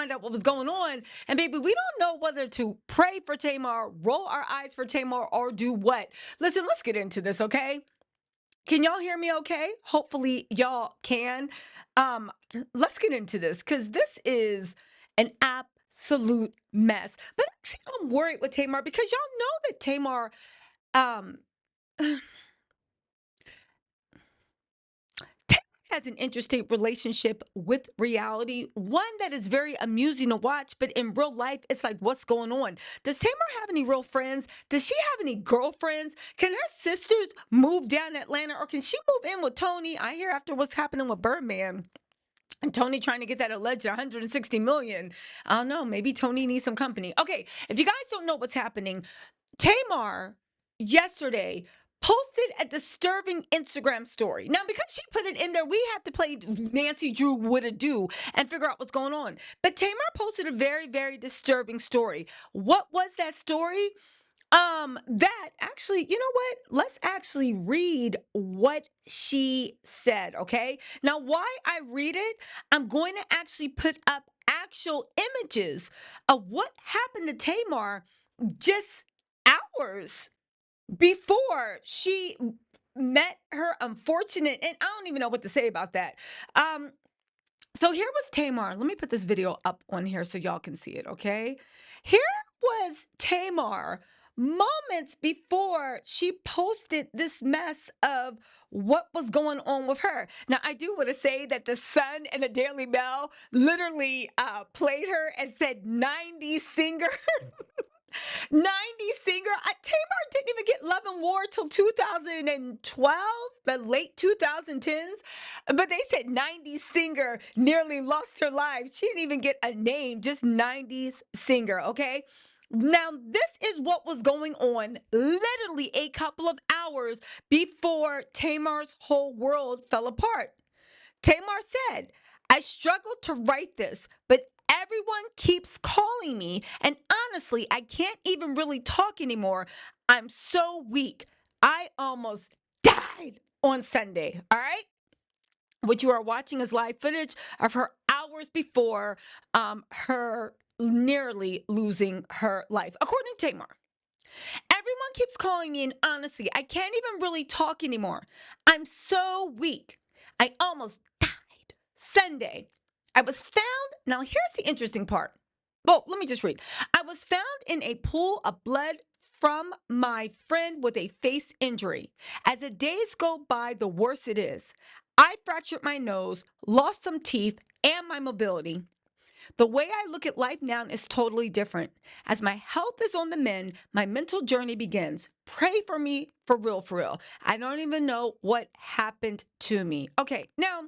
find out what was going on. And baby, we don't know whether to pray for Tamar, roll our eyes for Tamar, or do what. Listen, let's get into this, okay? Can y'all hear me okay? Hopefully y'all can. Um, let's get into this because this is an absolute mess. But actually, I'm worried with Tamar because y'all know that Tamar um Taylor has an interesting relationship with reality, one that is very amusing to watch, but in real life, it's like, what's going on? Does Tamar have any real friends? Does she have any girlfriends? Can her sisters move down to Atlanta or can she move in with Tony? I hear after what's happening with Birdman. And Tony trying to get that alleged 160 million. I don't know. Maybe Tony needs some company. Okay. If you guys don't know what's happening, Tamar yesterday posted a disturbing Instagram story. Now, because she put it in there, we have to play Nancy Drew woulda do and figure out what's going on. But Tamar posted a very, very disturbing story. What was that story? That actually, you know what? Let's actually read what she said, okay? Now, why I read it, I'm going to actually put up actual images of what happened to Tamar just hours before she met her unfortunate, and I don't even know what to say about that. Um, so here was Tamar. Let me put this video up on here so y'all can see it, okay? Here was Tamar moments before she posted this mess of what was going on with her. Now, I do want to say that the Sun and the Daily Mail literally played her and said 90 singer 90 singer. Tamar didn't even get Love and War till 2012, the late 2010s. But they said 90s singer nearly lost her life. She didn't even get a name, just 90s singer, okay? Now, this is what was going on literally a couple of hours before Tamar's whole world fell apart. Tamar said, I struggled to write this, but everyone keeps calling me. And honestly, I can't even really talk anymore. I'm so weak. I almost died on Sunday. All right. What you are watching is live footage of her hours before her nearly losing her life, according to Tamar. Everyone keeps calling me, and honestly, I can't even really talk anymore. I'm so weak. I almost died. Sunday, I was found. Now, here's the interesting part. Well, let me just read. I was found in a pool of blood from my friend with a face injury. As the days go by, the worse it is. I fractured my nose, lost some teeth, and my mobility. The way I look at life now is totally different. As my health is on the mend, my mental journey begins. Pray for me for real, for real. I don't even know what happened to me. Okay, now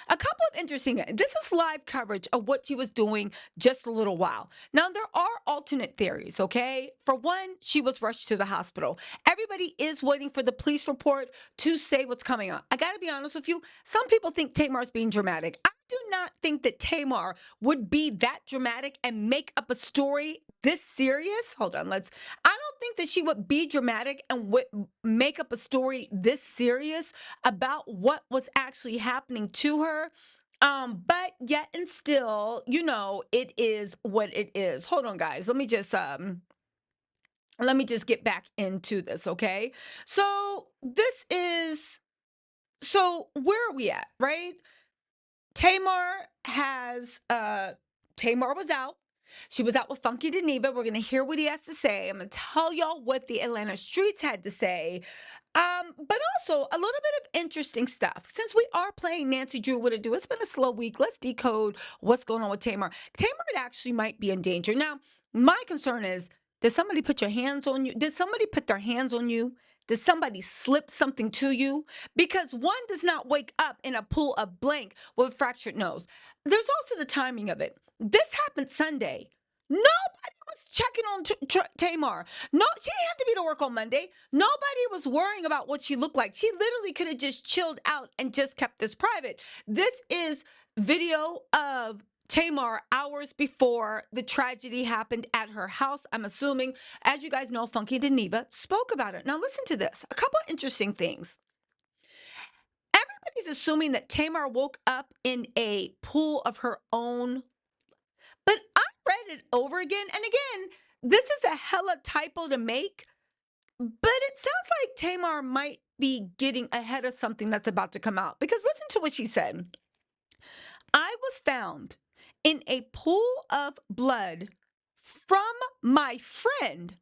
a couple of interesting things. This is live coverage of what she was doing just a little while. Now, there are alternate theories, okay? For one, she was rushed to the hospital. Everybody is waiting for the police report to say what's coming up. I got to be honest with you. Some people think Tamar's being dramatic. I do not think that Tamar would be that dramatic and make up a story this serious. Hold on, I don't think that she would be dramatic and would make up a story this serious about what was actually happening to her. But yet and still, it is what it is. Hold on, guys. Let me just get back into this, okay? So where are we at, right? Tamar has Tamar was out. She was out with Funky Geneva. We're gonna hear what he has to say. I'm gonna tell y'all what the Atlanta streets had to say. But also a little bit of interesting stuff. Since we are playing Nancy Drew What It Do, it's been a slow week. Let's decode what's going on with Tamar. Tamar actually might be in danger. Now, my concern is, did somebody put your hands on you? Did somebody put their hands on you? Did somebody slip something to you? Because one does not wake up in a pool of blank with a fractured nose. There's also the timing of it. This happened Sunday. Nobody was checking on Tamar. No, she had to be to work on Monday. Nobody was worrying about what she looked like. She literally could have just chilled out and just kept this private. This is video of Tamar hours before the tragedy happened at her house. I'm assuming, as you guys know, Funky Geneva spoke about it. Now, listen to this. A couple interesting things. Everybody's assuming that Tamar woke up in a pool of her own it over again. And again, this is a hella typo to make, but it sounds like Tamar might be getting ahead of something that's about to come out. Because listen to what she said. I was found in a pool of blood from my friend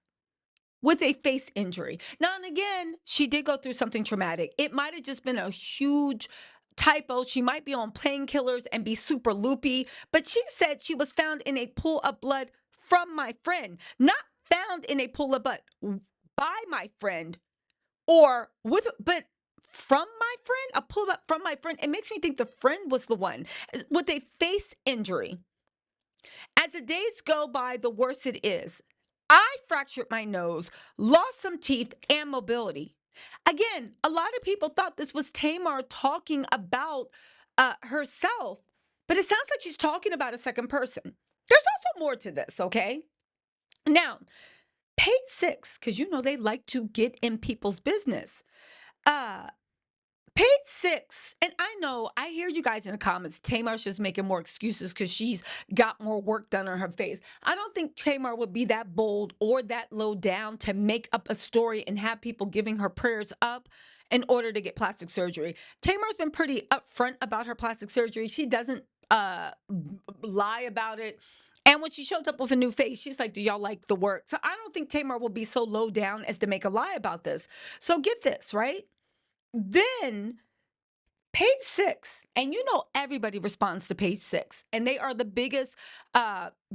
with a face injury. Now, and again, she did go through something traumatic. It might have just been a huge typo. She might be on painkillers and be super loopy, but she said she was found in a pool of blood from my friend, not found in a pool of blood by my friend or with, but from my friend, a pull up from my friend. It makes me think the friend was the one with a face injury. As the days go by, the worse it is. I fractured my nose, lost some teeth and mobility. Again, a lot of people thought this was Tamar talking about herself, but it sounds like she's talking about a second person. There's also more to this, okay? Now, page six, because you know they like to get in people's business. Uh, Page six, and I know I hear you guys in the comments. Tamar's just making more excuses because she's got more work done on her face. I don't think Tamar would be that bold or that low down to make up a story and have people giving her prayers up in order to get plastic surgery. Tamar's been pretty upfront about her plastic surgery. She doesn't lie about it. And when she shows up with a new face, she's like, do y'all like the work? So I don't think Tamar will be so low down as to make a lie about this. So get this, right? Then page six, and you know everybody responds to page six, and they are the biggest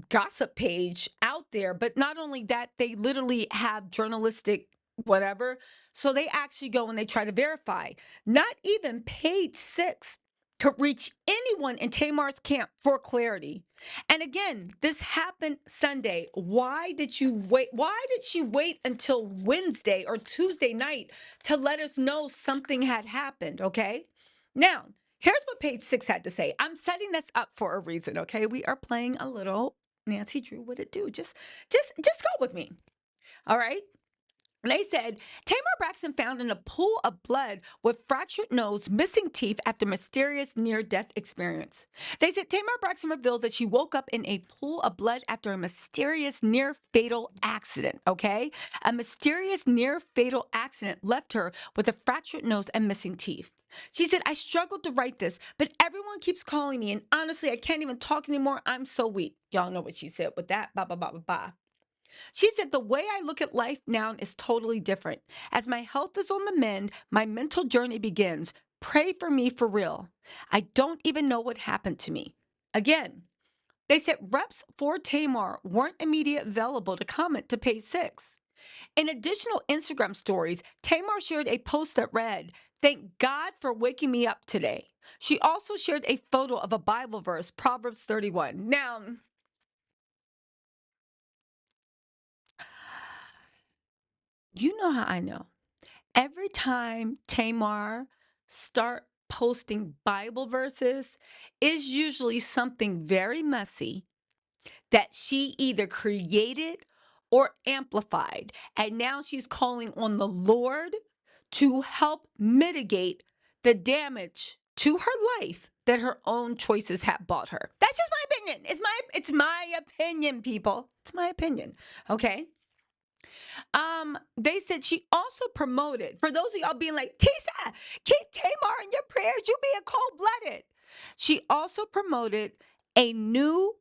gossip page out there. But not only that, they literally have journalistic whatever. So they actually go and they try to verify. Not even page six could reach anyone in Tamar's camp for clarity. And again, this happened Sunday. Why did you wait? Why did she wait until Wednesday or Tuesday night to let us know something had happened? Okay. Now, here's what page six had to say. I'm setting this up for a reason, okay? We are playing a little Nancy Drew What It Do. Just go with me. All right. They said Tamar Braxton found in a pool of blood with fractured nose, missing teeth after mysterious near death experience. They said Tamar Braxton revealed that she woke up in a pool of blood after a mysterious near fatal accident. Okay. A mysterious near fatal accident left her with a fractured nose and missing teeth. She said, I struggled to write this, but everyone keeps calling me, and honestly, I can't even talk anymore. I'm so weak. Y'all know what she said with that. Ba, ba, ba, ba, ba. She said, the way I look at life now is totally different. As my health is on the mend, my mental journey begins. Pray for me for real. I don't even know what happened to me. Again, they said reps for Tamar weren't immediately available to comment to page six. In additional Instagram stories, Tamar shared a post that read, Thank God for waking me up today. She also shared a photo of a Bible verse, Proverbs 31. Now, you know how I know. Every time Tamar start posting Bible verses is usually something very messy that she either created or amplified. And now she's calling on the Lord to help mitigate the damage to her life that her own choices have brought her. That's just my opinion. It's my opinion, people. It's my opinion. Okay. They said she also promoted, for those of y'all being like, Tisa, keep Tamar in your prayers, you being cold-blooded. She also promoted a new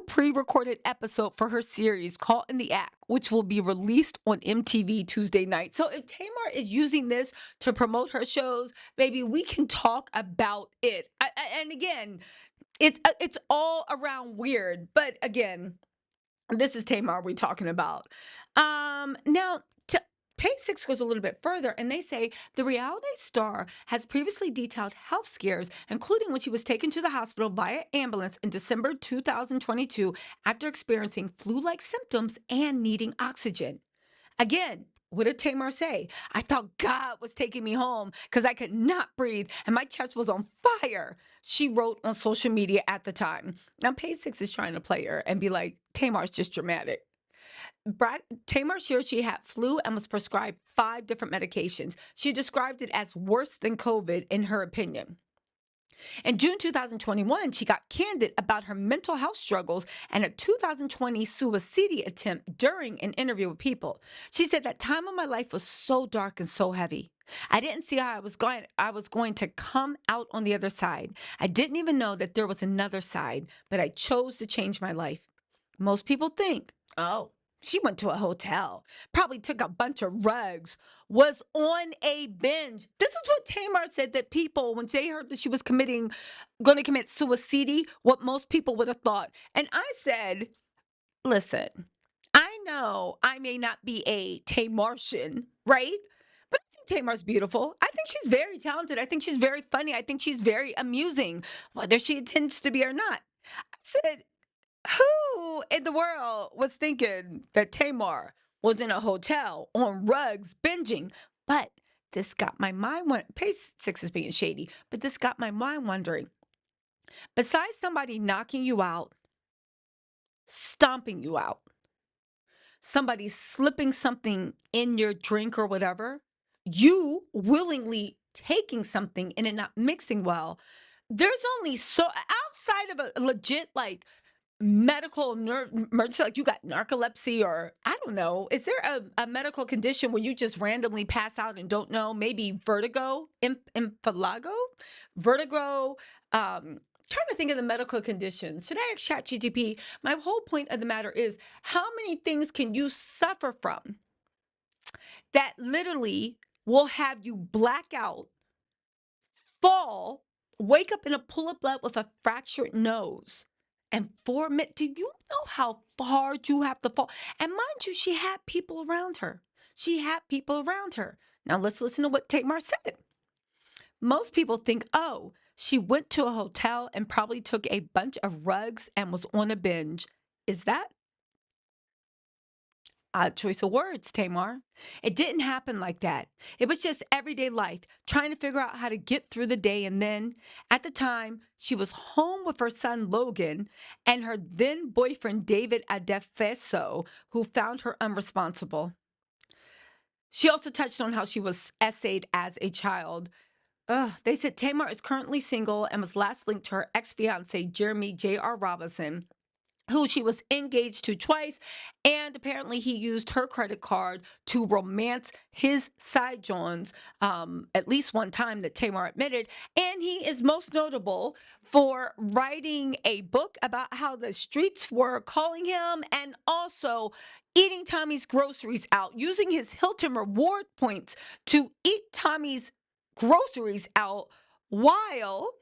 pre-recorded episode for her series Caught in the Act, which will be released on MTV Tuesday night. So if Tamar is using this to promote her shows, baby, we can talk about it. And again, it's all around weird, but again, this is Tamar we're talking about. Now, page six goes a little bit further, and they say the reality star has previously detailed health scares, including when she was taken to the hospital via ambulance in December 2022 after experiencing flu-like symptoms and needing oxygen. Again, what did Tamar say? I thought God was taking me home because I could not breathe and my chest was on fire. She wrote on social media at the time. Now, page six is trying to play her and be like, Tamar's just dramatic. Tamar shared she had flu and was prescribed 5 different medications. She described it as worse than COVID, in her opinion. In June 2021, she got candid about her mental health struggles and a 2020 suicide attempt during an interview with People. She said that time of my life was so dark and so heavy. I didn't see how I was going to come out on the other side. I didn't even know that there was another side, but I chose to change my life. Most people think, oh, she went to a hotel, probably took a bunch of rugs, was on a binge. This is what Tamar said that people, when they heard that she was going to commit suicide, what most people would have thought. And I said, listen, I know I may not be a Tamartian, right? But I think Tamar's beautiful. I think she's very talented. I think she's very funny. I think she's very amusing, whether she intends to be or not. I said, who in the world was thinking that Tamar was in a hotel on rugs binging? But this got my mind page 6 is being shady, but this got my mind wondering. Besides somebody knocking you out, stomping you out, somebody slipping something in your drink or whatever, you willingly taking something and it not mixing well, there's only so outside of a legit like medical nerve emergency, like you got narcolepsy, or I don't know, is there a medical condition where you just randomly pass out and don't know? Maybe vertigo, impetigo, vertigo. Trying to think of the medical conditions. Should I ask ChatGPT? My whole point of the matter is, how many things can you suffer from that literally will have you black out, fall, wake up in a pull-up bed with a fractured nose, and 4 minutes. Do you know how far you have to fall? And mind you, she had people around her. She had people around her. Now let's listen to what Tamar said. Most people think, oh, she went to a hotel and probably took a bunch of rugs and was on a binge. Is that odd choice of words, Tamar? It didn't happen like that. It was just everyday life, trying to figure out how to get through the day. And then at the time, she was home with her son Logan and her then boyfriend David Adefeso, who found her unresponsible. She also touched on how she was essayed as a child. Ugh, they said Tamar is currently single and was last linked to her ex fiance, Jeremy J.R. Robinson, who she was engaged to twice. And apparently he used her credit card to romance his side Johns at least one time, that Tamar admitted. And he is most notable for writing a book about how the streets were calling him, and also eating Tommy's groceries out, using his Hilton reward points to eat Tommy's groceries out while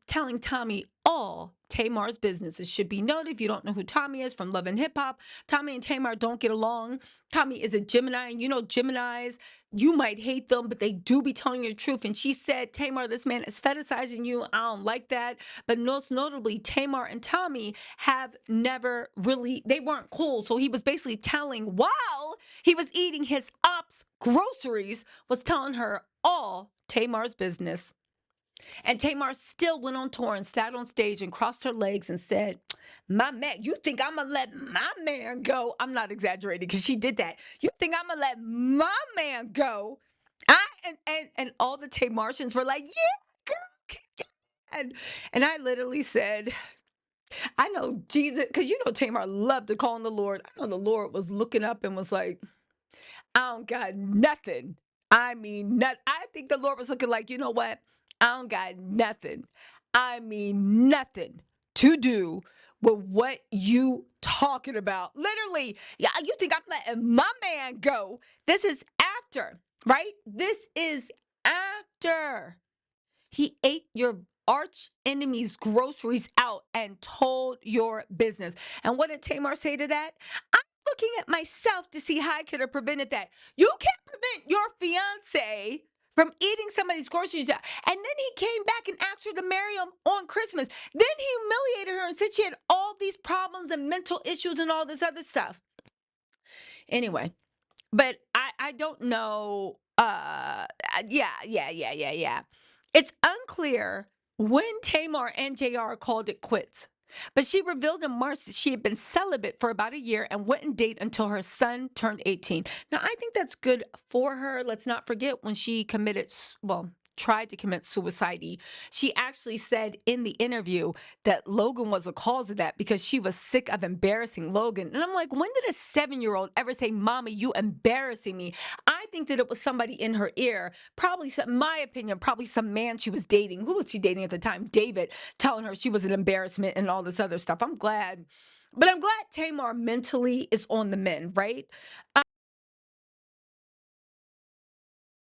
telling Tommy all Tamar's business. It should be noted, if you don't know who Tommy is from Love and Hip Hop, Tommy and Tamar don't get along. Tommy is a Gemini, and you know Geminis, you might hate them, but they do be telling you the truth. And she said, Tamar, this man is fetishizing you. I don't like that. But most notably, Tamar and Tommy have never really, they weren't cool. So he was basically telling, while he was eating his ops groceries, was telling her all Tamar's business. And Tamar still went on tour and sat on stage and crossed her legs and said, my man, you think I'm going to let my man go? I'm not exaggerating, because she did that. You think I'm going to let my man go? And all the Tamartians were like, yeah, girl. And, and I literally said, I know Jesus, because you know Tamar loved to call on the Lord. I know the Lord was looking up and was like, I don't got nothing. I mean, I think the Lord was looking like, you know what? I don't got nothing. I mean, nothing to do with what you talking about. Literally, yeah, you think I'm letting my man go? This is after, right? This is after he ate your arch enemy's groceries out and told your business. And what did Tamar say to that? I'm looking at myself to see how I could have prevented that. You can't prevent your fiance from eating somebody's groceries out. And then he came back and asked her to marry him on Christmas. Then he humiliated her and said she had all these problems and mental issues and all this other stuff. Anyway, but I don't know. Yeah. It's unclear when Tamar and JR called it quits. But she revealed in March that she had been celibate for about a year and wouldn't date until her son turned 18. Now, I think that's good for her. Let's not forget when she committed, well, tried to commit suicide. She actually said in the interview that Logan was a cause of that because she was sick of embarrassing Logan. And I'm like, when did a 7-year-old ever say, Mommy, you embarrassing me? I think that it was somebody in her ear, probably some, my opinion, probably some man she was dating. Who was she dating at the time? David, telling her she was an embarrassment and all this other stuff. I'm glad. But I'm glad Tamar mentally is on the mend, right?